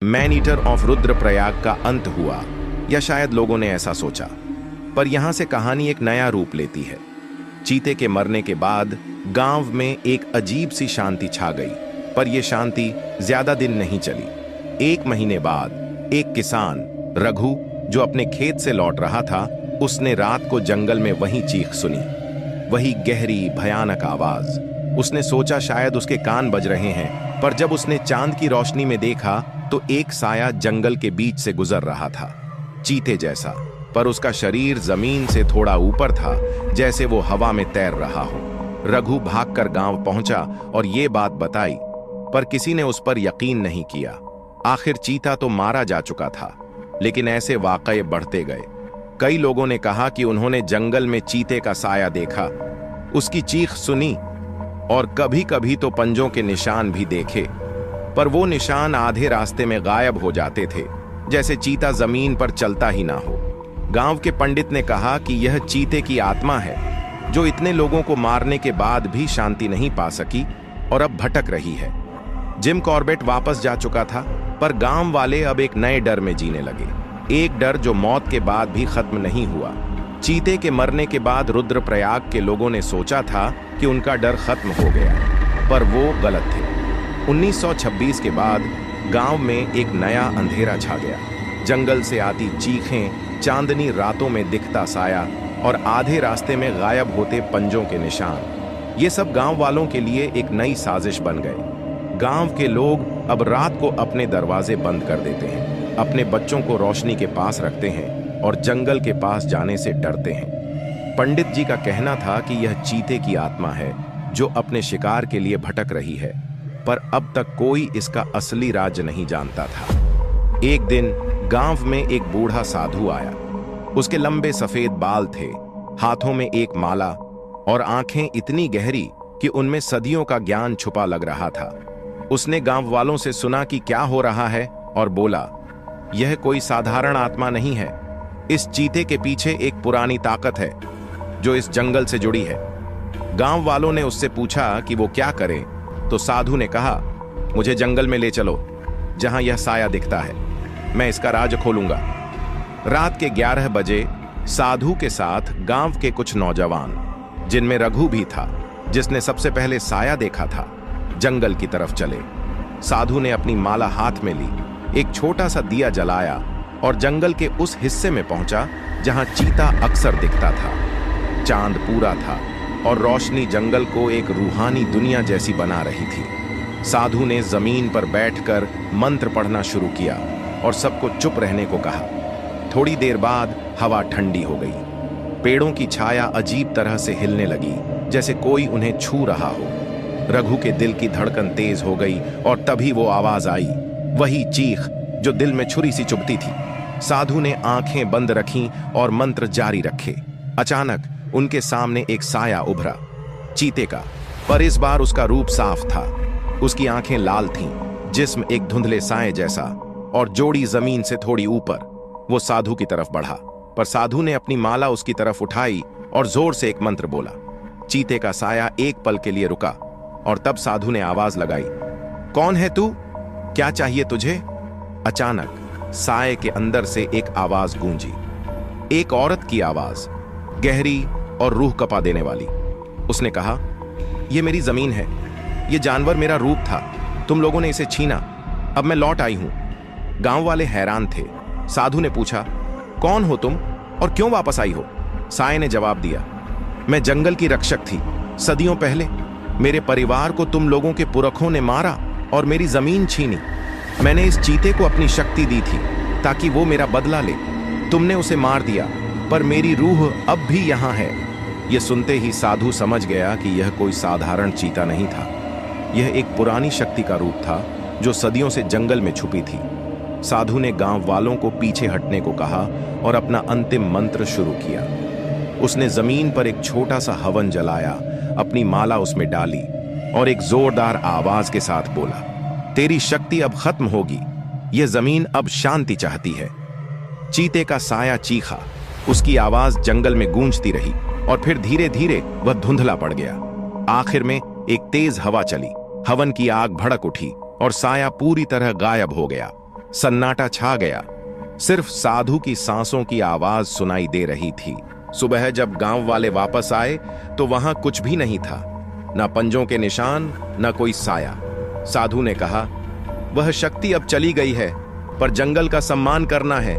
Man eater of Rudraprayag का अंत हुआ, या शायद लोगों ने ऐसा सोचा। पर यहां से कहानी एक नया रूप लेती है। चीते के मरने के बाद गांव में एक अजीब सी शांति छा गई, पर यह शांति ज्यादा दिन नहीं चली। 1 महीने बाद एक किसान रघु जो अपने खेत से लौट रहा था, उसने रात को जंगल में वही चीख सुनी, वही गहरी भयानक आवाज। उसने सोचा शायद उसके कान बज रहे हैं, पर जब उसने चांद की रोशनी में देखा तो एक साया जंगल के बीच से गुजर रहा था, चीते जैसा, पर उसका शरीर जमीन से थोड़ा ऊपर था, जैसे वो हवा में तैर रहा हो। रघु भागकर गांव पहुंचा और ये बात बताई, पर किसी ने उस पर यकीन नहीं किया। आखिर चीता तो मारा जा चुका था, लेकिन ऐसे वाकये बढ़ते गए। कई लोगों ने कहा कि उन्होंने जंगल में चीते का साया देखा, उसकी चीख सुनी और कभी कभी तो पंजों के निशान भी देखे, पर वो निशान आधे रास्ते में गायब हो जाते थे, जैसे चीता जमीन पर चलता ही ना हो। गांव के पंडित ने कहा कि यह चीते की आत्मा है, जो इतने लोगों को मारने के बाद भी शांति नहीं पा सकी और अब भटक रही है। जिम कॉर्बेट वापस जा चुका था, पर गांव वाले अब एक नए डर में जीने लगे, एक डर जो मौत के बाद भी खत्म नहीं हुआ। चीते के मरने के बाद रुद्रप्रयाग के लोगों ने सोचा था कि उनका डर खत्म हो गया, पर वो गलत थे। 1926 के बाद गांव में एक नया अंधेरा छा गया। जंगल से आती चीखें, चांदनी रातों में दिखता साया और आधे रास्ते में गायब होते पंजों के निशान, ये सब गांव वालों के लिए एक नई साजिश बन गए। गांव के लोग अब रात को अपने दरवाजे बंद कर देते हैं, अपने बच्चों को रोशनी के पास रखते हैं और जंगल के पास जाने से डरते हैं। पंडित जी का कहना था कि यह चीते की आत्मा है जो अपने शिकार के लिए भटक रही है, पर अब तक कोई इसका असली राज नहीं जानता था। एक दिन गांव में एक बूढ़ा साधु आया। उसके लंबे सफेद बाल थे, हाथों में एक माला और आंखें इतनी गहरी कि उनमें सदियों का ज्ञान छुपा लग रहा था। उसने गांव वालों से सुना कि क्या हो रहा है और बोला, यह कोई साधारण आत्मा नहीं है, इस चीते के पीछे एक पुरानी ताकत है जो इस जंगल से जुड़ी है। गांव वालों ने उससे पूछा कि वो क्या करे, तो साधु ने कहा, मुझे जंगल में ले चलो जहां यह साया दिखता है, मैं इसका राज खोलूंगा। रात के 11 बजे साधु के साथ गांव के कुछ नौजवान, जिनमें रघु भी था जिसने सबसे पहले साया देखा था, जंगल की तरफ चले। साधु ने अपनी माला हाथ में ली, एक छोटा सा दिया जलाया और जंगल के उस हिस्से में पहुंचा जहां चीता अक्सर दिखता था। चांद पूरा था और रोशनी जंगल को एक रूहानी दुनिया जैसी बना रही थी। साधु ने जमीन पर बैठकर मंत्र पढ़ना शुरू किया और सबको चुप रहने को कहा। थोड़ी देर बाद हवा ठंडी हो गई, पेड़ों की छाया अजीब तरह से हिलने लगी, जैसे कोई उन्हें छू रहा हो। रघु के दिल की धड़कन तेज हो गई और तभी वो आवाज आई, वही चीख जो दिल में छुरी सी चुभती थी। साधु ने आंखें बंद रखीं और मंत्र जारी रखे। अचानक उनके सामने एक साया उभरा, चीते का, पर इस बार उसका रूप साफ था। उसकी आंखें लाल थीं, जिस्म एक धुंधले साए जैसा और जोड़ी जमीन से थोड़ी ऊपर। वो साधु की तरफ बढ़ा, पर साधु ने अपनी माला उसकी तरफ उठाई और जोर से एक मंत्र बोला। चीते का साया एक पल के लिए रुका और तब साधु ने आवाज लगाई, कौन है तू, क्या चाहिए तुझे? अचानक साए के अंदर से एक आवाज गूंजी, एक औरत की आवाज, गहरी और रूह कपा देने वाली। उसने कहा, यह मेरी जमीन है, यह जानवर मेरा रूप था, तुम लोगों ने इसे छीना, अब मैं लौट आई हूं। गांव वाले हैरान थे। साधु ने पूछा, कौन हो तुम और क्यों वापस आई हो? साए ने जवाब दिया, मैं जंगल की रक्षक थी, सदियों पहले मेरे परिवार को तुम लोगों के पुरखों ने मारा और मेरी जमीन छीनी। मैंने इस चीते को अपनी शक्ति दी थी ताकि वो मेरा बदला ले। तुमने उसे मार दिया, पर मेरी रूह अब भी यहां है। यह सुनते ही साधु समझ गया कि यह कोई साधारण चीता नहीं था, यह एक पुरानी शक्ति का रूप था जो सदियों से जंगल में छुपी थी। साधु ने गांव वालों को पीछे हटने को कहा और अपना अंतिम मंत्र शुरू किया। उसने जमीन पर एक छोटा सा हवन जलाया, अपनी माला उसमें डाली और एक जोरदार आवाज के साथ बोला, तेरी शक्ति अब खत्म होगी, यह जमीन अब शांति चाहती है। चीते का साया चीखा, उसकी आवाज जंगल में गूंजती रही और फिर धीरे धीरे वह धुंधला पड़ गया। आखिर में एक तेज हवा चली, हवन की आग भड़क उठी और साया पूरी तरह गायब हो गया। सन्नाटा छा गया। सिर्फ साधु की सांसों की आवाज सुनाई दे रही थी। सुबह जब गांव वाले वापस आए तो वहां कुछ भी नहीं था, ना पंजों के निशान, ना कोई साया। साधु ने कहा, वह शक्ति अब चली गई है, पर जंगल का सम्मान करना है।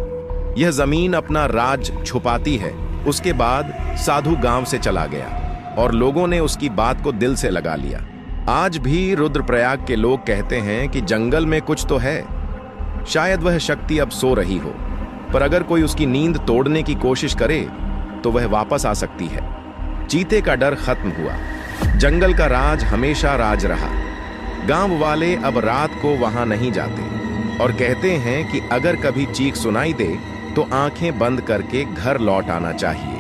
यह जमीन अपना राज छुपाती है। उसके बाद साधु गांव से चला गया और लोगों ने उसकी बात को दिल से लगा लिया। आज भी रुद्रप्रयाग के लोग कहते हैं कि जंगल में कुछ तो है। शायद वह शक्ति अब सो रही हो, पर अगर कोई उसकी नींद तोड़ने की कोशिश करे तो वह वापस आ सकती है। चीते का डर खत्म हुआ। जंगल का राज हमेशा राज रहा। गांव वाले अब रात को वहां नहीं जाते और कहते हैं कि अगर कभी चीख सुनाई दे तो आंखें बंद करके घर लौट आना चाहिए।